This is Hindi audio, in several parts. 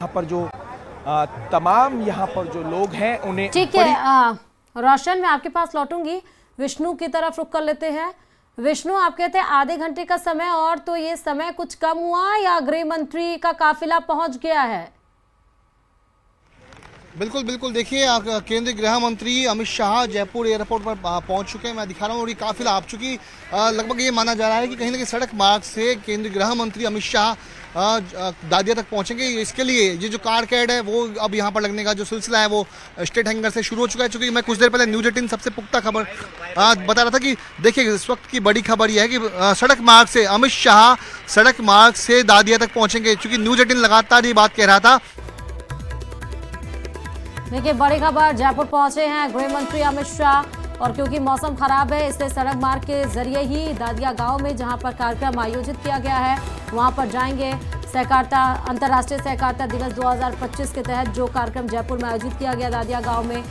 यहाँ पर जो तमाम यहाँ पर जो लोग हैं उन्हें ठीक है। रोशन, मैं आपके पास लौटूंगी, विष्णु की तरफ रुख कर लेते हैं। विष्णु, आप कहते हैं आधे घंटे का समय और, तो ये समय कुछ कम हुआ या गृह मंत्री का काफिला पहुंच गया है? बिल्कुल बिल्कुल, देखिए केंद्रीय गृह मंत्री अमित शाह जयपुर एयरपोर्ट पर पहुंच चुके हैं। मैं दिखा रहा हूँ और ये काफिला आ चुकी। लगभग ये माना जा रहा है कि कहीं ना कहीं सड़क मार्ग से केंद्रीय गृह मंत्री अमित शाह दादिया तक पहुंचेंगे। इसके लिए ये जो कार कैड है वो अब यहाँ पर लगने का जो सिलसिला है वो स्टेट हैंगर से शुरू हो चुका है। चूंकि मैं कुछ देर पहले न्यूज 18 सबसे पुख्ता खबर बता रहा था कि देखिए इस वक्त की बड़ी खबर यह है कि सड़क मार्ग से अमित शाह सड़क मार्ग से दादिया तक पहुंचेंगे। चूंकि न्यूज 18 लगातार ये बात कह रहा था। देखिए बड़ी खबर, जयपुर पहुंचे हैं गृह मंत्री अमित शाह, और क्योंकि मौसम खराब है इसलिए सड़क मार्ग के जरिए ही दादिया गांव में जहां पर कार्यक्रम आयोजित किया गया है वहां पर जाएंगे। सहकारिता अंतर्राष्ट्रीय सहकारिता दिवस 2025 के तहत जो कार्यक्रम जयपुर में आयोजित किया गया दादिया गांव में,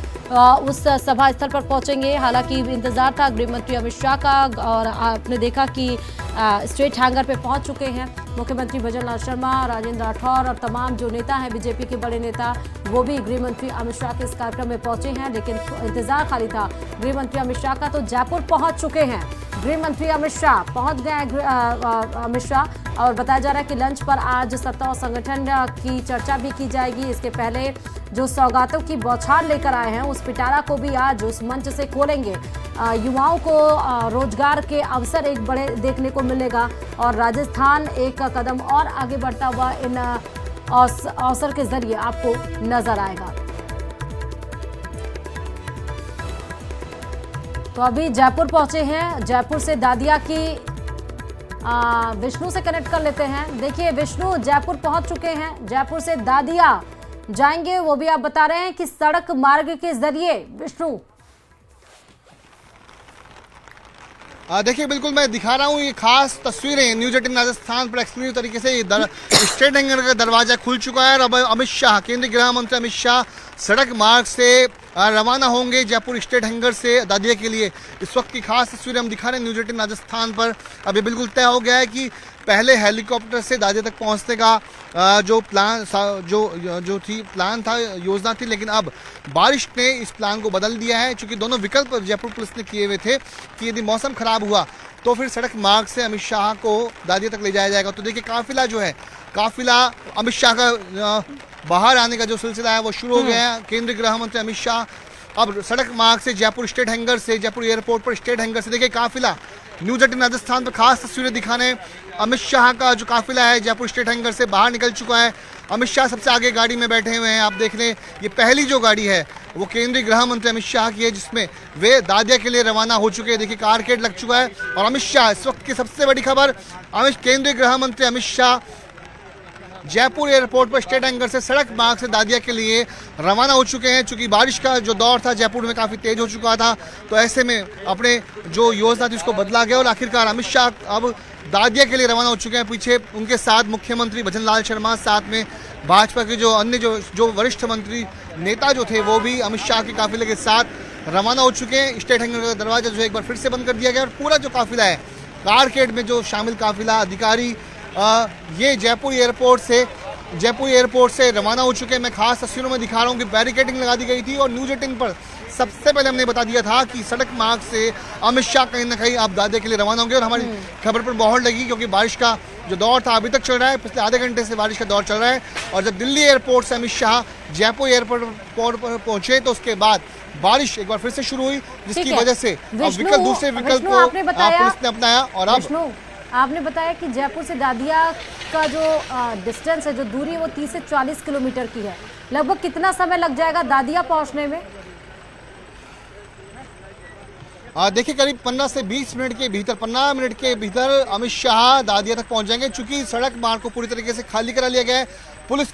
उस सभा स्थल पर पहुंचेंगे। हालांकि इंतजार था गृह मंत्री अमित शाह का, और आपने देखा कि स्टेट हैंगर पे पहुंच चुके हैं मुख्यमंत्री भजन लाल शर्मा, राजेंद्र राठौर और तमाम जो नेता हैं बीजेपी के बड़े नेता, वो भी गृह मंत्री अमित शाह के इस कार्यक्रम में पहुंचे हैं। लेकिन इंतजार खाली था गृह मंत्री अमित शाह का, तो जयपुर पहुंच चुके हैं गृह मंत्री अमित शाह, पहुंच गए अमित शाह। और बताया जा रहा है कि लंच पर आज सत्ता और संगठन की चर्चा भी की जाएगी। इसके पहले जो सौगातों की बौछार लेकर आए हैं उस पिटारा को भी आज उस मंच से खोलेंगे। युवाओं को रोजगार के अवसर एक बड़े देखने को मिलेगा, और राजस्थान एक कदम और आगे बढ़ता हुआ इन अवसर के जरिए आपको नजर आएगा। तो अभी जयपुर पहुंचे हैं, जयपुर से दादिया की विष्णु से कनेक्ट कर लेते हैं। देखिए विष्णु, जयपुर पहुंच चुके हैं, जयपुर से दादिया जाएंगे, वो भी आप बता रहे हैं कि सड़क मार्ग के जरिए। विष्णु, देखिए बिल्कुल मैं दिखा रहा हूँ ये खास तस्वीरें न्यूज 18 राजस्थान पर एक्सक्लूसिव तरीके से स्टेट हैंगर का दरवाजा खुल चुका है। और अमित शाह, केंद्रीय गृह मंत्री अमित शाह सड़क मार्ग से रवाना होंगे जयपुर स्टेट हैंगर से दादिया के लिए। इस वक्त की खास तस्वीरें हम दिखा रहे हैं न्यूज 18 राजस्थान पर। अब ये बिल्कुल तय हो गया है कि पहले हेलीकॉप्टर से दादिया तक पहुंचने का जो प्लान प्लान था, योजना थी, लेकिन अब बारिश ने इस प्लान को बदल दिया है। चूंकि दोनों विकल्प जयपुर पुलिस ने किए हुए थे कि यदि मौसम खराब हुआ तो फिर सड़क मार्ग से अमित शाह को दादिया तक ले जाया जाएगा। तो देखिए काफिला जो है, काफिला अमित शाह का बाहर आने का जो सिलसिला है वो शुरू हो गया है। केंद्रीय गृह मंत्री अमित शाह अब सड़क मार्ग से जयपुर स्टेट हैंगर से, जयपुर एयरपोर्ट पर स्टेट हैंगर से देखिए काफिला न्यूज 18 राजस्थान पर खास तस्वीरें दिखाने। अमित शाह का जो काफिला है जयपुर स्टेट हैंगर से बाहर निकल चुका है। अमित शाह सबसे आगे गाड़ी में बैठे हुए हैं। आप देख लें ये पहली जो गाड़ी है वो केंद्रीय गृह मंत्री अमित शाह की है, जिसमें वे दादिया के लिए रवाना हो चुके हैं। देखिए कारकेड लग चुका है। और अमित शाह, इस वक्त की सबसे बड़ी खबर, केंद्रीय गृह मंत्री अमित शाह जयपुर एयरपोर्ट पर स्टेट हैंगर से सड़क मार्ग से दादिया के लिए रवाना हो चुके हैं। चूंकि बारिश का जो दौर था जयपुर में काफ़ी तेज हो चुका था, तो ऐसे में अपने जो योजना थी उसको बदला गया और आखिरकार अमित शाह अब दादिया के लिए रवाना हो चुके हैं। पीछे उनके साथ मुख्यमंत्री भजन लाल शर्मा, साथ में भाजपा के जो अन्य जो वरिष्ठ मंत्री नेता जो थे वो भी अमित शाह के काफिले के साथ रवाना हो चुके हैं। स्टेट हैंगर का दरवाजा जो एक बार फिर से बंद कर दिया गया और पूरा जो काफिला है कारकेड में जो शामिल काफिला अधिकारी ये जयपुर एयरपोर्ट से रवाना हो चुके हैं। मैं खास तस्वीरों में दिखा रहा हूँ कि बैरिकेडिंग लगा दी गई थी और न्यूज 18 पर सबसे पहले हमने बता दिया था कि सड़क मार्ग से अमित शाह कहीं ना कहीं अब दादिया के लिए रवाना होंगे। और हमारी खबर पर मोहर लगी क्योंकि बारिश का जो दौर था अभी तक चल रहा है, पिछले आधे घंटे से बारिश का दौर चल रहा है। और जब दिल्ली एयरपोर्ट से अमित शाह जयपुर एयरपोर्ट पर पहुंचे तो उसके बाद बारिश एक बार फिर से शुरू हुई, जिसकी वजह से अब दूसरे विकल्प को पुलिस ने अपनाया। और अब आपने बताया कि जयपुर से दादिया का जो डिस्टेंस है, जो दूरी, वो 30 से 40 किलोमीटर की है। लगभग कितना समय लग जाएगा दादिया पहुंचने में? देखिए करीब 15 से 20 मिनट के भीतर, 15 मिनट के भीतर अमित शाह दादिया तक पहुंच जाएंगे। चूंकि सड़क मार्ग को पूरी तरीके से खाली करा लिया गया है। पुलिस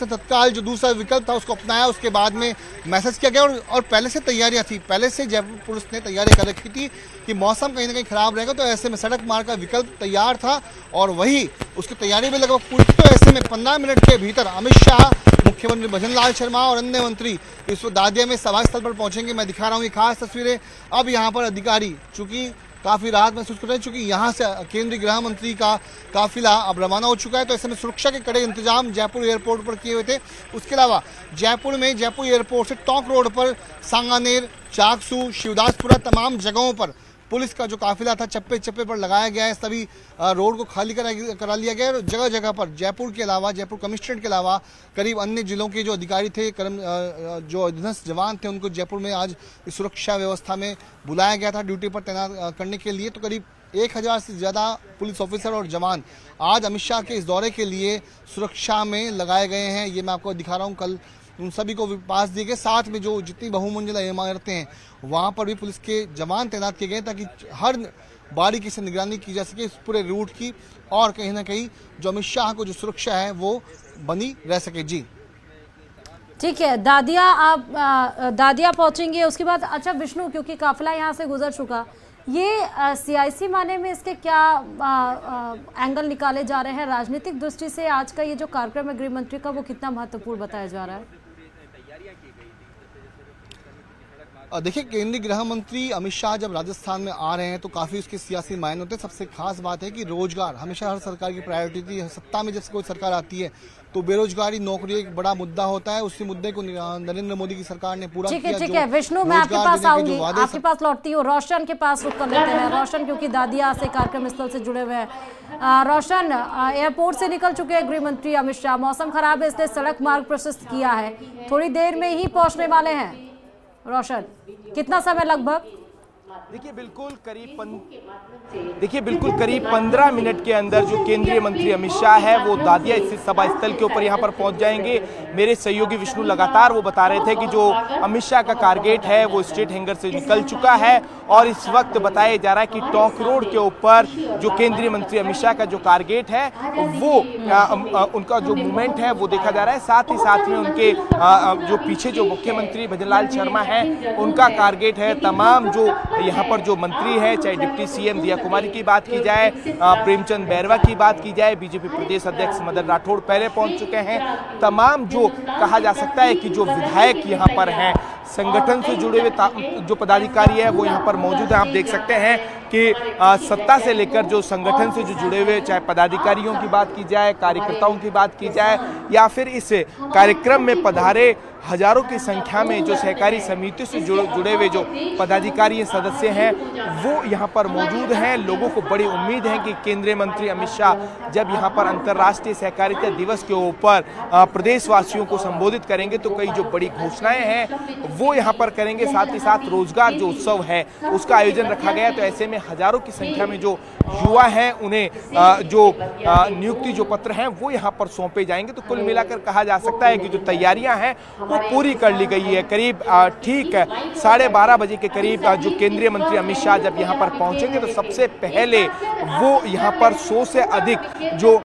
ने तत्काल जो दूसरा विकल्प था उसको अपनाया। उसके बाद में मैसेज किया गया और पहले से तैयारियां थी, पहले से जयपुर पुलिस ने तैयारी कर रखी थी कि मौसम कहीं ना कहीं खराब रहेगा, तो ऐसे में सड़क मार्ग का विकल्प तैयार था और वही उसकी तैयारी भी लगभग पूरी। तो ऐसे में 15 मिनट के भीतर अमित शाह, मुख्यमंत्री भजन लाल शर्मा और अन्य मंत्री इस दादिया में सभा स्थल पर पहुंचेंगे। मैं दिखा रहा हूँ ये खास तस्वीरें। अब यहाँ पर अधिकारी, चूंकि काफ़ी राहत महसूस कर रहे हैं, चूँकि यहाँ से केंद्रीय गृह मंत्री का काफिला अब रवाना हो चुका है। तो ऐसे में सुरक्षा के कड़े इंतजाम जयपुर एयरपोर्ट पर किए हुए थे। उसके अलावा जयपुर में जयपुर एयरपोर्ट से टोंक रोड पर सांगानेर, चाकसू, शिवदासपुरा तमाम जगहों पर पुलिस का जो काफिला था चप्पे चप्पे पर लगाया गया है। सभी रोड को खाली करा लिया गया है। जगह जगह पर जयपुर के अलावा, जयपुर कमिश्नरेट के अलावा करीब अन्य जिलों के जो अधिकारी थे, जो अधीनस्थ जवान थे, उनको जयपुर में आज सुरक्षा व्यवस्था में बुलाया गया था ड्यूटी पर तैनात करने के लिए। तो करीब 1000 से ज़्यादा पुलिस ऑफिसर और जवान आज अमित शाह के इस दौरे के लिए सुरक्षा में लगाए गए हैं। ये मैं आपको दिखा रहा हूँ। कल उन सभी को पास दिए गए, साथ में जो जितनी बहुमंजिला इमारतें हैं वहाँ पर भी पुलिस के जवान तैनात किए गए ताकि हर बारीकी से निगरानी की जा सके इस पूरे रूट की, और कहीं ना कहीं जो अमित शाह को जो सुरक्षा है वो बनी रह सके। जी ठीक है, दादिया आप दादिया पहुंचेंगे, उसके बाद अच्छा विष्णु, क्योंकि काफिला यहाँ से गुजर चुका, ये सियासी माने में इसके क्या एंगल निकाले जा रहे हैं? राजनीतिक दृष्टि से आज का ये जो कार्यक्रम है गृह मंत्री का, वो कितना महत्वपूर्ण बताया जा रहा है? देखिए, केंद्रीय गृह मंत्री अमित शाह जब राजस्थान में आ रहे हैं तो काफ़ी उसके सियासी मायने होते हैं। सबसे खास बात है कि रोजगार हमेशा हर सरकार की प्रायोरिटी थी। सत्ता में जब कोई सरकार आती है तो बेरोजगारी, नौकरी एक बड़ा मुद्दा होता है। उसी मुद्दे को नरेंद्र मोदी की सरकार ने पूरा किया। ठीक है विष्णु, मैं आपके पास आऊंगी, आपके पास लौटती हूँ। रोशन के पास रुक कर लेते हैं। रोशन, क्योंकि दादिया से कार्यक्रम स्थल से जुड़े हुए हैं। रोशन, एयरपोर्ट से निकल चुके हैं गृह मंत्री अमित शाह। मौसम खराब है इसलिए सड़क मार्ग प्रशस्त किया है, थोड़ी देर में ही पहुंचने वाले हैं। रोशन, कितना समय लगभग? देखिए बिल्कुल करीब 15 मिनट के अंदर जो केंद्रीय मंत्री अमित शाह है वो दादिया स्थित सभा स्थल के ऊपर यहाँ पर पहुंच जाएंगे। मेरे सहयोगी विष्णु लगातार वो बता रहे थे कि जो अमित शाह का कारगेट है वो स्टेट हैंगर से निकल चुका है, और इस वक्त बताया जा रहा है कि टोंक रोड के ऊपर जो केंद्रीय मंत्री अमित शाह का जो कारगेट है वो उनका जो मूवमेंट है वो देखा जा रहा है। साथ ही साथ में उनके जो पीछे जो मुख्यमंत्री भजनलाल शर्मा है उनका कारगेट है। तमाम जो यहाँ पर जो मंत्री है, चाहे डिप्टी सीएम दिया कुमारी की बात की जाए, प्रेमचंद बैरवा की बात की जाए, बीजेपी प्रदेश अध्यक्ष मदन राठौड़ पहले पहुंच चुके हैं। तमाम जो कहा जा सकता है कि जो विधायक यहाँ पर हैं, संगठन से जुड़े हुए जो पदाधिकारी है वो यहाँ पर मौजूद है। आप देख सकते हैं कि सत्ता से लेकर जो संगठन से जो जुड़े हुए, चाहे पदाधिकारियों की बात की जाए, कार्यकर्ताओं की बात की जाए, या फिर इस कार्यक्रम में पधारे हजारों की संख्या में जो सहकारी समिति से जुड़े हुए जो पदाधिकारी सदस्य हैं वो यहाँ पर मौजूद हैं। लोगों को बड़ी उम्मीद है कि केंद्रीय मंत्री अमित शाह जब यहाँ पर अंतर्राष्ट्रीय सहकारिता दिवस के ऊपर प्रदेशवासियों को संबोधित करेंगे तो कई जो बड़ी घोषणाएं हैं वो यहाँ पर करेंगे। साथ ही साथ रोजगार जो उत्सव है उसका आयोजन रखा गया। तो ऐसे में हजारों की संख्या में जो युवा हैं उन्हें जो नियुक्ति जो पत्र हैं वो यहाँ पर सौंपे जाएंगे। तो कुल मिलाकर कहा जा सकता है कि जो तैयारियां हैं वो पूरी कर ली गई है। करीब ठीक 12:30 बजे के करीब जो केंद्रीय मंत्री अमित शाह जब यहाँ पर पहुंचेंगे तो सबसे पहले वो यहाँ पर 100 से अधिक जो